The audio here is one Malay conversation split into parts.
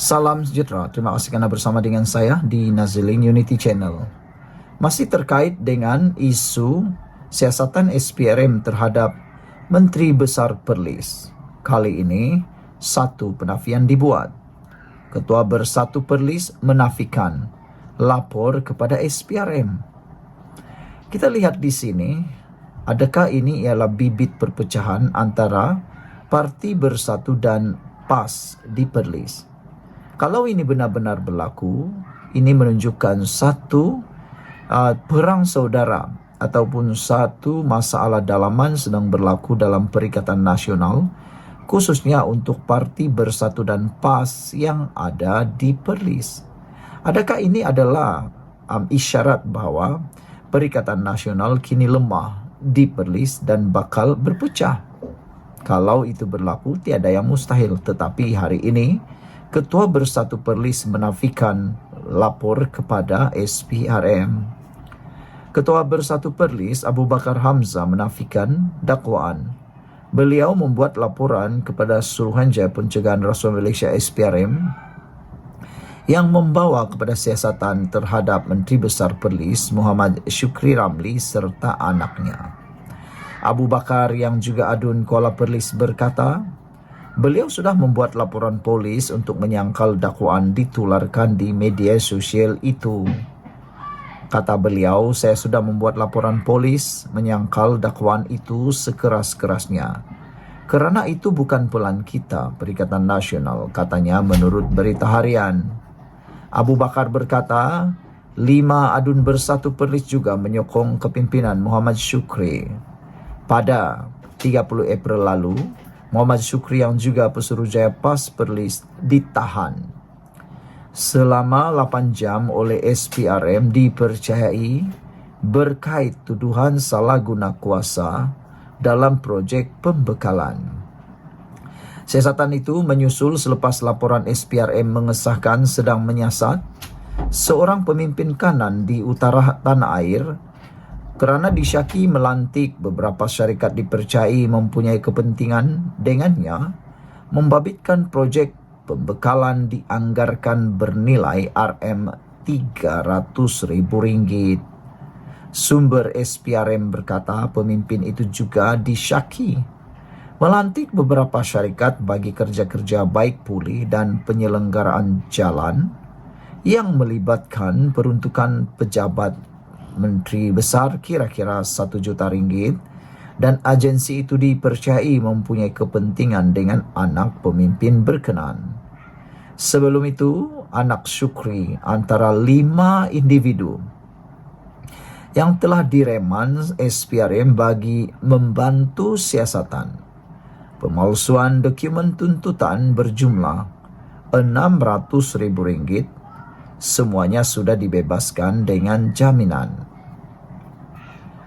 Salam sejahtera, terima kasih kerana bersama dengan saya di Nazilin Unity Channel. Masih terkait dengan isu siasatan SPRM terhadap Menteri Besar Perlis. Kali ini, satu penafian dibuat. Ketua Bersatu Perlis menafikan lapor kepada SPRM. Kita lihat di sini, adakah ini ialah bibit perpecahan antara Parti Bersatu dan PAS di Perlis? Kalau ini benar-benar berlaku, ini menunjukkan satu perang saudara ataupun satu masalah dalaman sedang berlaku dalam Perikatan Nasional, khususnya untuk Parti Bersatu dan PAS yang ada di Perlis. Adakah ini adalah isyarat bahawa Perikatan Nasional kini lemah di Perlis dan bakal berpecah? Kalau itu berlaku, tiada yang mustahil. Tetapi hari ini, Ketua Bersatu Perlis menafikan lapor kepada SPRM. Ketua Bersatu Perlis Abu Bakar Hamzah menafikan dakwaan. Beliau membuat laporan kepada Suruhanjaya Pencegahan Rasuah Malaysia SPRM yang membawa kepada siasatan terhadap Menteri Besar Perlis Muhammad Shukri Ramli serta anaknya. Abu Bakar yang juga adun Kuala Perlis berkata, beliau sudah membuat laporan polis untuk menyangkal dakwaan ditularkan di media sosial itu. Kata beliau, saya sudah membuat laporan polis menyangkal dakwaan itu sekeras-kerasnya. Kerana itu bukan pelan kita, Perikatan Nasional, katanya menurut Berita Harian. Abu Bakar berkata, 5 adun Bersatu Perlis juga menyokong kepimpinan Muhammad Shukri. Pada 30 April lalu, Muhammad Shukri yang juga Pesuruhjaya PAS Perlis ditahan selama 8 jam oleh SPRM dipercayai berkait tuduhan salah guna kuasa dalam projek pembekalan. Siasatan itu menyusul selepas laporan SPRM mengesahkan sedang menyiasat seorang pemimpin kanan di utara tanah air kerana disyaki melantik beberapa syarikat dipercayai mempunyai kepentingan dengannya membabitkan projek pembekalan dianggarkan bernilai RM300,000. Sumber SPRM berkata pemimpin itu juga disyaki melantik beberapa syarikat bagi kerja-kerja baik pulih dan penyelenggaraan jalan yang melibatkan peruntukan pejabat Menteri Besar kira-kira RM1 juta dan agensi itu dipercayai mempunyai kepentingan dengan anak pemimpin berkenan. Sebelum itu, anak Shukri antara 5 individu yang telah direman SPRM bagi membantu siasatan pemalsuan dokumen tuntutan berjumlah RM600,000. Semuanya sudah dibebaskan dengan jaminan.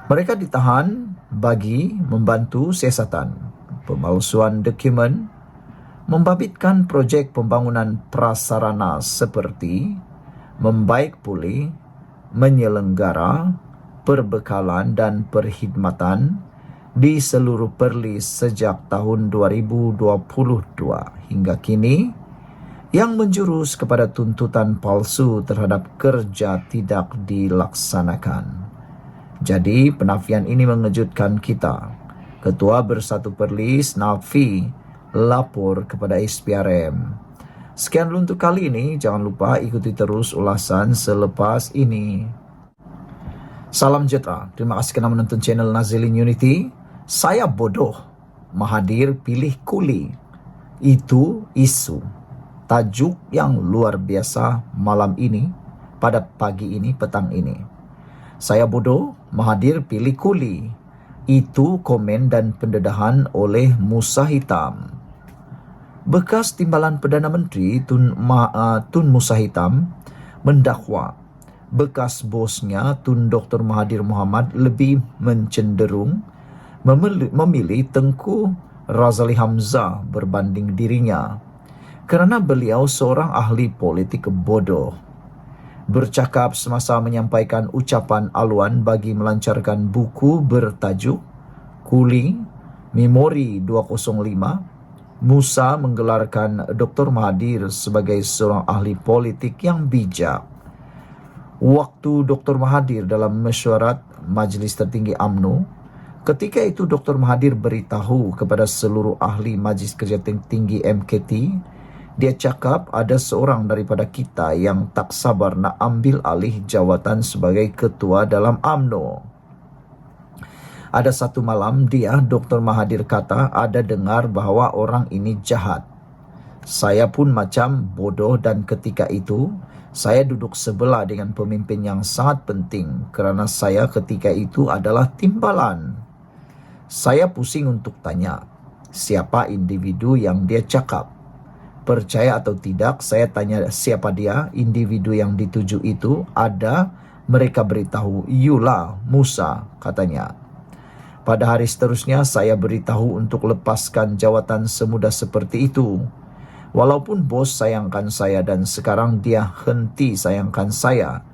Mereka ditahan bagi membantu siasatan pemalsuan dokumen, membabitkan projek pembangunan prasarana seperti membaik pulih, menyelenggara, perbekalan dan perkhidmatan di seluruh Perlis sejak tahun 2022 hingga kini, yang menjurus kepada tuntutan palsu terhadap kerja tidak dilaksanakan. Jadi, penafian ini mengejutkan kita. Ketua Bersatu Perlis nafi lapor kepada SPRM. Sekian dulu untuk kali ini. Jangan lupa ikuti terus ulasan selepas ini. Salam sejahtera. Terima kasih kerana menonton channel Nazilin Unity. Saya bodoh. Mahathir pilih kuli. Itu isu. Tajuk yang luar biasa malam ini, pada pagi ini, petang ini. Saya bodoh, Mahathir pilih kuli. Itu komen dan pendedahan oleh Musa Hitam. Bekas timbalan Perdana Menteri Tun Musa Hitam mendakwa bekas bosnya Tun Dr. Mahathir Mohamad lebih mencenderung memilih Tengku Razali Hamzah berbanding dirinya kerana beliau seorang ahli politik bodoh. Bercakap semasa menyampaikan ucapan aluan bagi melancarkan buku bertajuk Kuli Memori 205 Musa menggelarkan Dr. Mahathir sebagai seorang ahli politik yang bijak. Waktu Dr. Mahathir dalam mesyuarat Majlis Tertinggi UMNO, ketika itu Dr. Mahathir beritahu kepada seluruh ahli Majlis Kerja Tinggi MKT, dia cakap ada seorang daripada kita yang tak sabar nak ambil alih jawatan sebagai ketua dalam UMNO. Ada satu malam Dr. Mahathir kata ada dengar bahawa orang ini jahat. Saya pun macam bodoh dan ketika itu saya duduk sebelah dengan pemimpin yang sangat penting kerana saya ketika itu adalah timbalan. Saya pusing untuk tanya, siapa individu yang dia cakap? Percaya atau tidak, saya tanya siapa dia, individu yang dituju itu, ada mereka beritahu, "Yulah Musa," katanya. Pada hari seterusnya, saya beritahu untuk lepaskan jawatan semudah seperti itu. Walaupun bos sayangkan saya dan sekarang dia henti sayangkan saya.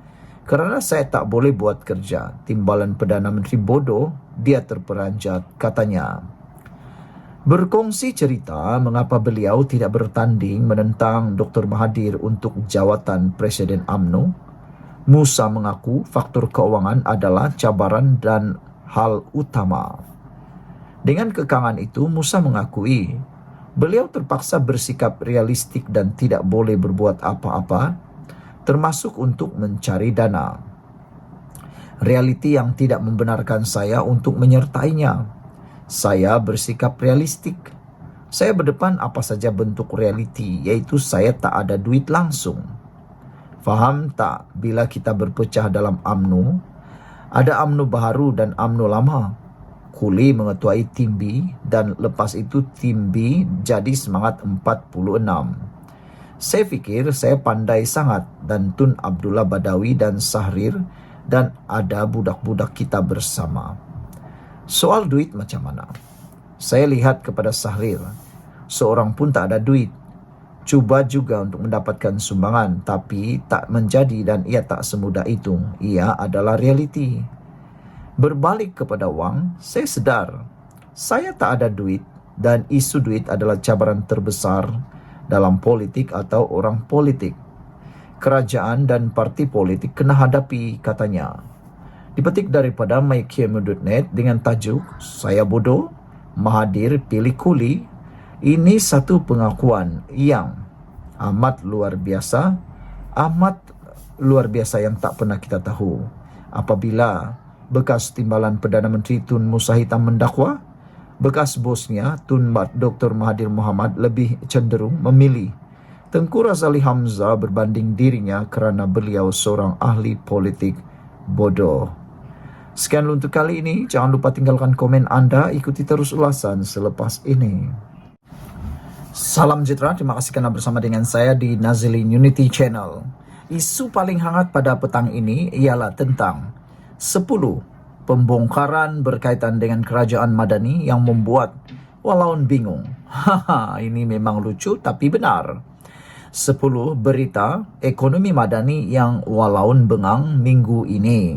Kerana saya tak boleh buat kerja, timbalan Perdana Menteri bodoh, dia terperanjat, katanya. Berkongsi cerita mengapa beliau tidak bertanding menentang Dr. Mahathir untuk jawatan Presiden UMNO, Musa mengaku faktor keuangan adalah cabaran dan hal utama. Dengan kekangan itu, Musa mengakui beliau terpaksa bersikap realistik dan tidak boleh berbuat apa-apa, termasuk untuk mencari dana. Realiti yang tidak membenarkan saya untuk menyertainya. Saya bersikap realistik. Saya berdepan apa saja bentuk realiti, iaitu saya tak ada duit langsung. Faham tak bila kita berpecah dalam UMNO? Ada UMNO baru dan UMNO lama. Kuli mengetuai tim B dan lepas itu tim B jadi semangat 46. Saya fikir saya pandai sangat dan Tun Abdullah Badawi dan Sahrir dan ada budak-budak kita bersama. Soal duit macam mana? Saya lihat kepada Sahrir. Seorang pun tak ada duit. Cuba juga untuk mendapatkan sumbangan, tapi tak menjadi dan ia tak semudah itu. Ia adalah realiti. Berbalik kepada wang, saya sedar saya tak ada duit dan isu duit adalah cabaran terbesar dalam politik atau orang politik. Kerajaan dan parti politik kena hadapi, katanya. Dipetik daripada myKMU.net dengan tajuk "Saya Bodoh, Mahathir Pilih Kuli." Ini satu pengakuan yang amat luar biasa yang tak pernah kita tahu. Apabila bekas timbalan Perdana Menteri Tun Musa Hitam mendakwa, bekas bosnya Tun Dr. Mahathir Mohamad lebih cenderung memilih Tengku Razali Hamzah berbanding dirinya kerana beliau seorang ahli politik bodoh. Sekian untuk kali ini. Jangan lupa tinggalkan komen anda. Ikuti terus ulasan selepas ini. Salam sejahtera, terima kasih kerana bersama dengan saya di Nazilin Unity Channel. Isu paling hangat pada petang ini ialah tentang 10 pembongkaran berkaitan dengan kerajaan Madani yang membuat walaun bingung. Ini memang lucu tapi benar. 10 berita ekonomi Madani yang walaun bengang minggu ini.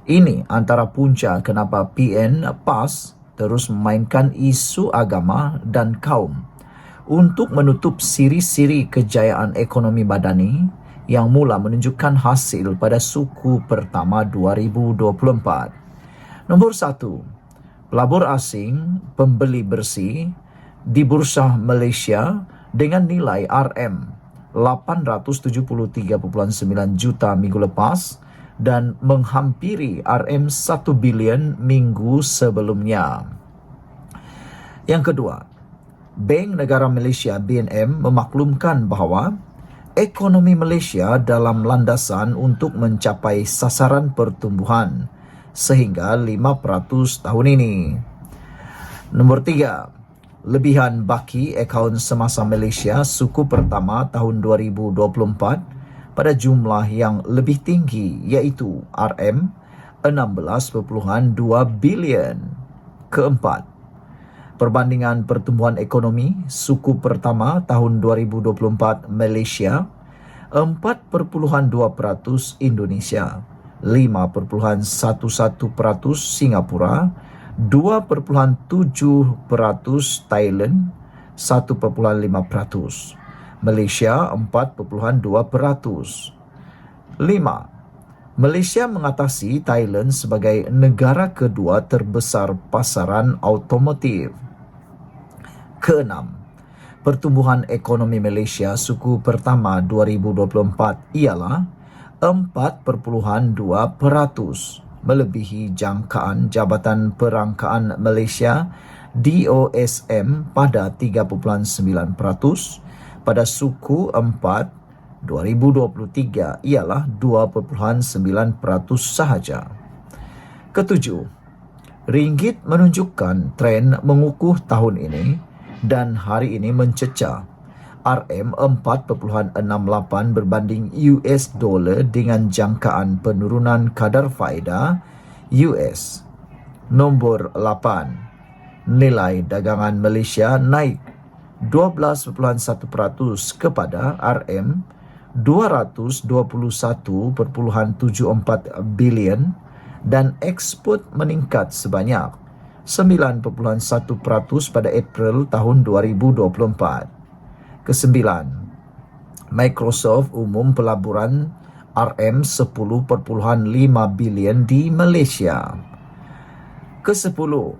Ini antara punca kenapa PN PAS terus memainkan isu agama dan kaum untuk menutup siri-siri kejayaan ekonomi Madani yang mula menunjukkan hasil pada suku pertama 2024. Nombor 1, pelabur asing pembeli bersih di Bursa Malaysia dengan nilai RM 873.9 juta minggu lepas dan menghampiri RM 1 bilion minggu sebelumnya. Yang kedua, Bank Negara Malaysia BNM memaklumkan bahawa ekonomi Malaysia dalam landasan untuk mencapai sasaran pertumbuhan sehingga 5% tahun ini. Nombor 3, lebihan baki akaun semasa Malaysia suku pertama tahun 2024 pada jumlah yang lebih tinggi iaitu RM 16.2 bilion. Keempat, perbandingan pertumbuhan ekonomi suku pertama tahun 2024 Malaysia 4.2% Indonesia, 5.11% Singapura, 2.7% Thailand, 1,5%. Malaysia 4,2%. 5. Malaysia mengatasi Thailand sebagai negara kedua terbesar pasaran automotif. Keenam, pertumbuhan ekonomi Malaysia suku pertama 2024 ialah 4,2%, melebihi jangkaan Jabatan Perangkaan Malaysia DOSM pada 3,9%. Pada suku 4 2023 ialah 2,9% sahaja. Ketujuh, ringgit menunjukkan tren mengukuh tahun ini dan hari ini mencecah. RM 4,68 berbanding US dollar dengan jangkaan penurunan kadar faedah US. Nombor 8, nilai dagangan Malaysia naik 12,1% kepada RM 221.74 bilion dan ekspor meningkat sebanyak 9,1% pada April tahun 2024. Kesembilan, Microsoft umum pelaburan RM 10,5 bilion di Malaysia. Kesepuluh,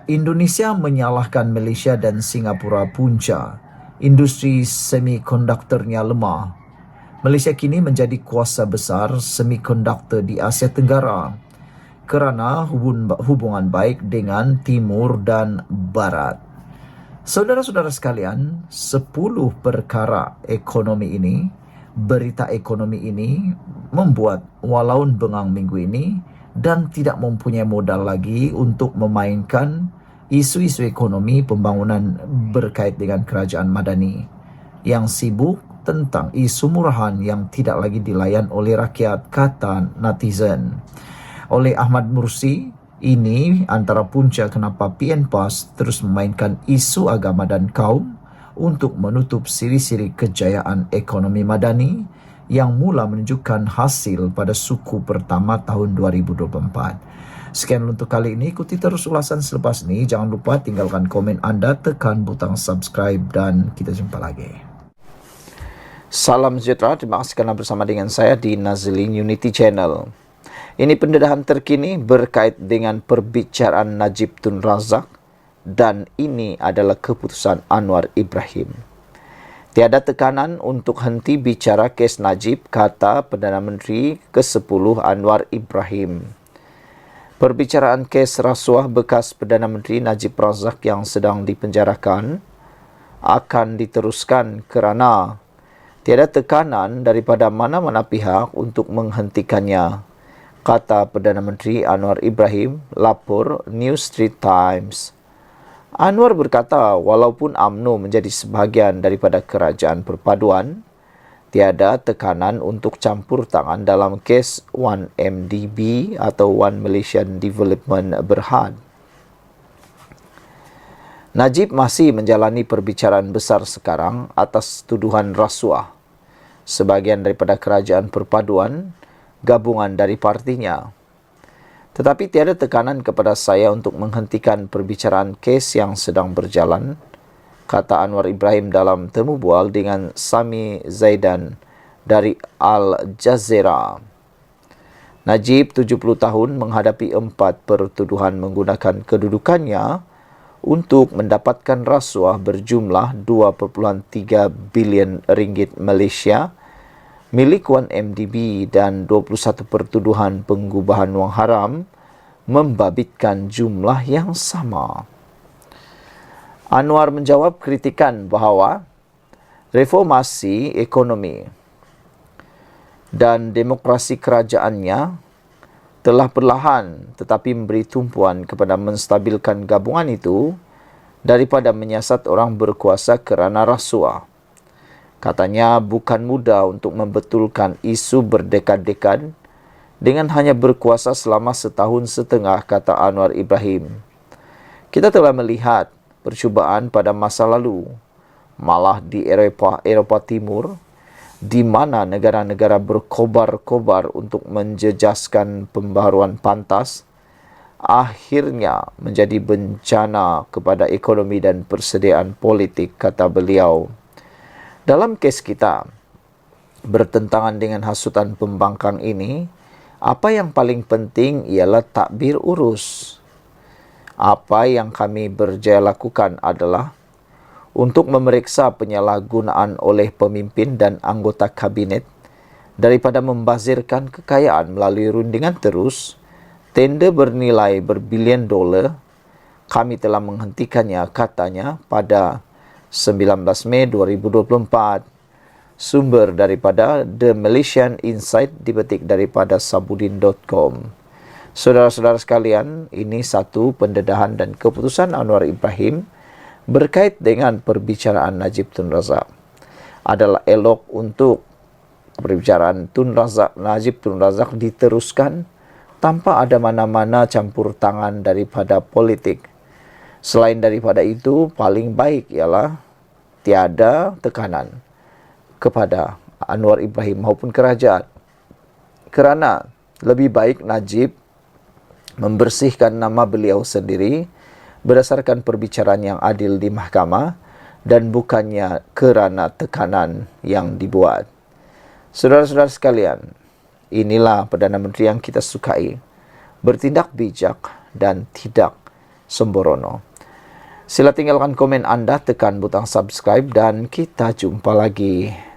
Indonesia menyalahkan Malaysia dan Singapura punca industri semikonduktornya lemah. Malaysia kini menjadi kuasa besar semikonduktor di Asia Tenggara kerana hubungan baik dengan Timur dan Barat. Saudara-saudara sekalian, 10 perkara ekonomi ini, berita ekonomi ini membuat Walaun bengang minggu ini dan tidak mempunyai modal lagi untuk memainkan isu-isu ekonomi pembangunan berkait dengan kerajaan Madani yang sibuk tentang isu murahan yang tidak lagi dilayan oleh rakyat, kata netizen. Oleh Ahmad Mursi, ini antara punca kenapa PN PAS terus memainkan isu agama dan kaum untuk menutup siri-siri kejayaan ekonomi Madani yang mula menunjukkan hasil pada suku pertama tahun 2024. Sekian untuk kali ini. Ikuti terus ulasan selepas ini. Jangan lupa tinggalkan komen anda, tekan butang subscribe dan kita jumpa lagi. Salam sejahtera. Terima kasih kerana bersama dengan saya di Nazilin Unity Channel. Ini pendedahan terkini berkait dengan perbicaraan Najib Tun Razak dan ini adalah keputusan Anwar Ibrahim. Tiada tekanan untuk henti bicara kes Najib, kata Perdana Menteri ke-10 Anwar Ibrahim. Perbicaraan kes rasuah bekas Perdana Menteri Najib Razak yang sedang dipenjarakan akan diteruskan kerana tiada tekanan daripada mana-mana pihak untuk menghentikannya, kata Perdana Menteri Anwar Ibrahim, lapor New Street Times. Anwar berkata walaupun UMNO menjadi sebahagian daripada kerajaan perpaduan, tiada tekanan untuk campur tangan dalam kes 1MDB atau One Malaysian Development Berhad. Najib masih menjalani perbicaraan besar sekarang atas tuduhan rasuah sebahagian daripada kerajaan perpaduan gabungan dari partinya. Tetapi tiada tekanan kepada saya untuk menghentikan perbicaraan kes yang sedang berjalan, kata Anwar Ibrahim dalam temu bual dengan Sami Zaidan dari Al Jazeera. Najib, 70 tahun, menghadapi 4 pertuduhan menggunakan kedudukannya untuk mendapatkan rasuah berjumlah 2,3 bilion ringgit Malaysia milik 1MDB dan 21 pertuduhan pengubahan wang haram membabitkan jumlah yang sama. Anwar menjawab kritikan bahawa reformasi ekonomi dan demokrasi kerajaannya telah perlahan tetapi memberi tumpuan kepada menstabilkan gabungan itu daripada menyiasat orang berkuasa kerana rasuah. Katanya bukan mudah untuk membetulkan isu berdekad-dekad dengan hanya berkuasa selama setahun setengah, kata Anwar Ibrahim. Kita telah melihat percubaan pada masa lalu, malah di Eropah Timur, di mana negara-negara berkobar-kobar untuk menjejaskan pembaharuan pantas, akhirnya menjadi bencana kepada ekonomi dan persediaan politik, kata beliau. Dalam kes kita, bertentangan dengan hasutan pembangkang ini, apa yang paling penting ialah takbir urus. Apa yang kami berjaya lakukan adalah untuk memeriksa penyalahgunaan oleh pemimpin dan anggota kabinet daripada membazirkan kekayaan melalui rundingan terus, tender bernilai berbilion dolar. Kami telah menghentikannya, katanya, pada 19 Mei 2024. Sumber daripada The Malaysian Insight dipetik daripada sabudin.com. Saudara-saudara sekalian, ini satu pendedahan dan keputusan Anwar Ibrahim berkait dengan perbicaraan Najib Tun Razak. Adalah elok untuk perbicaraan Najib Tun Razak diteruskan tanpa ada mana-mana campur tangan daripada politik. Selain daripada itu, paling baik ialah tiada tekanan kepada Anwar Ibrahim maupun kerajaan. Kerana lebih baik Najib membersihkan nama beliau sendiri berdasarkan perbicaraan yang adil di mahkamah dan bukannya kerana tekanan yang dibuat. Saudara-saudara sekalian, inilah Perdana Menteri yang kita sukai, bertindak bijak dan tidak sembrono. Sila tinggalkan komen anda, tekan butang subscribe dan kita jumpa lagi.